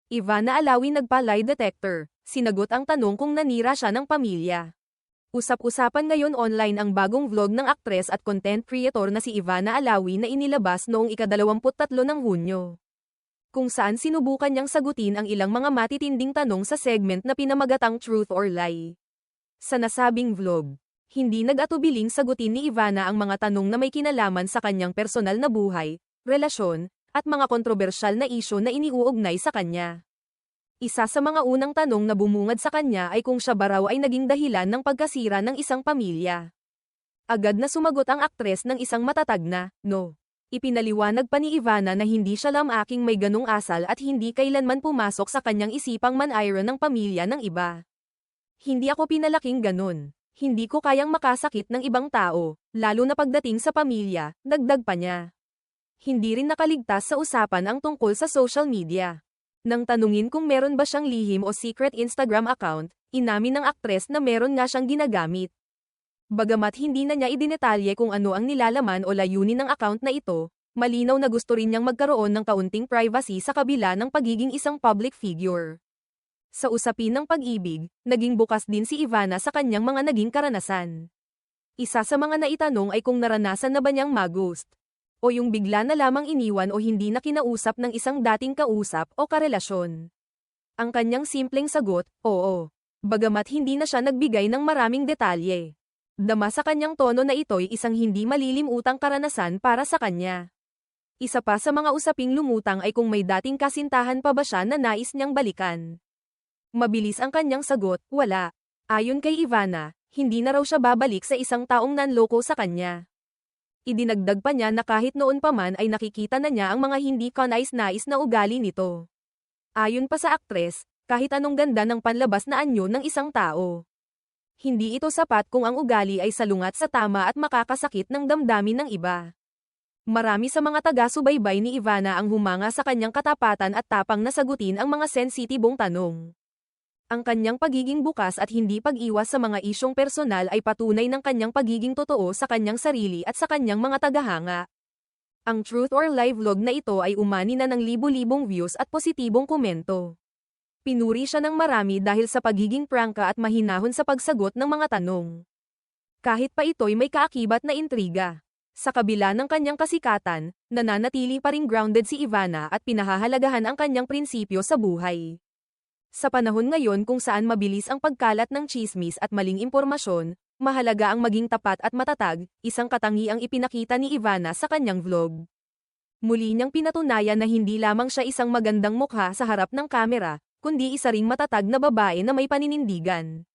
Ivana Alawi nagpa-lie detector, sinagot ang tanong kung nanira siya ng pamilya. Usap-usapan ngayon online ang bagong vlog ng aktres at content creator na si Ivana Alawi na inilabas noong ika-23 ng Hunyo. Kung saan sinubukan niyang sagutin ang ilang mga matitinding tanong sa segment na pinamagatang Truth or Lie. Sa nasabing vlog, hindi nag-atubiling sagutin ni Ivana ang mga tanong na may kinalaman sa kanyang personal na buhay, relasyon, at mga kontrobersyal na isyu na iniuugnay sa kanya. Isa sa mga unang tanong na bumungad sa kanya ay kung siya ba raw ay naging dahilan ng pagkasira ng isang pamilya. Agad na sumagot ang aktres ng isang matatag na, "No." Ipinaliwanag pa ni Ivana na hindi siya lamaking may ganong asal at hindi kailanman pumasok sa kanyang isipang manira ng pamilya ng iba. "Hindi ako pinalaking ganon. Hindi ko kayang makasakit ng ibang tao, lalo na pagdating sa pamilya," dagdag pa niya. Hindi rin nakaligtas sa usapan ang tungkol sa social media. Nang tanungin kung meron ba siyang lihim o secret Instagram account, inamin ng aktres na meron nga siyang ginagamit. Bagamat hindi na niya idinetalye kung ano ang nilalaman o layunin ng account na ito, malinaw na gusto rin niyang magkaroon ng kaunting privacy sa kabila ng pagiging isang public figure. Sa usapin ng pag-ibig, naging bukas din si Ivana sa kanyang mga naging karanasan. Isa sa mga naitanong ay kung naranasan na ba niyang mag-ghost, o yung bigla na lamang iniwan o hindi na kinausap ng isang dating kausap o karelasyon. Ang kanyang simpleng sagot, oo. Bagamat hindi na siya nagbigay ng maraming detalye. Dama sa kanyang tono na ito'y isang hindi malilimutang karanasan para sa kanya. Isa pa sa mga usaping lumutang ay kung may dating kasintahan pa ba siya na nais niyang balikan. Mabilis ang kanyang sagot, wala. Ayon kay Ivana, hindi na raw siya babalik sa isang taong nanloko sa kanya. Idinagdag pa niya na kahit noon pa man ay nakikita na niya ang mga hindi kanais-nais na ugali nito. Ayon pa sa aktres, kahit anong ganda ng panlabas na anyo ng isang tao, hindi ito sapat kung ang ugali ay salungat sa tama at makakasakit ng damdamin ng iba. Marami sa mga taga-subaybay ni Ivana ang humanga sa kanyang katapatan at tapang na sagutin ang mga sensitibong tanong. Ang kanyang pagiging bukas at hindi pag-iwas sa mga isyong personal ay patunay ng kanyang pagiging totoo sa kanyang sarili at sa kanyang mga tagahanga. Ang Truth or Lie vlog na ito ay umani na ng libu-libong views at positibong komento. Pinuri siya ng marami dahil sa pagiging prangka at mahinahon sa pagsagot ng mga tanong. Kahit pa ito'y may kaakibat na intriga. Sa kabila ng kanyang kasikatan, nananatili pa ring grounded si Ivana at pinahahalagahan ang kanyang prinsipyo sa buhay. Sa panahon ngayon kung saan mabilis ang pagkalat ng tsismis at maling impormasyon, mahalaga ang maging tapat at matatag, isang katangiang ipinakita ni Ivana sa kanyang vlog. Muli niyang pinatunayan na hindi lamang siya isang magandang mukha sa harap ng kamera, kundi isa ring matatag na babae na may paninindigan.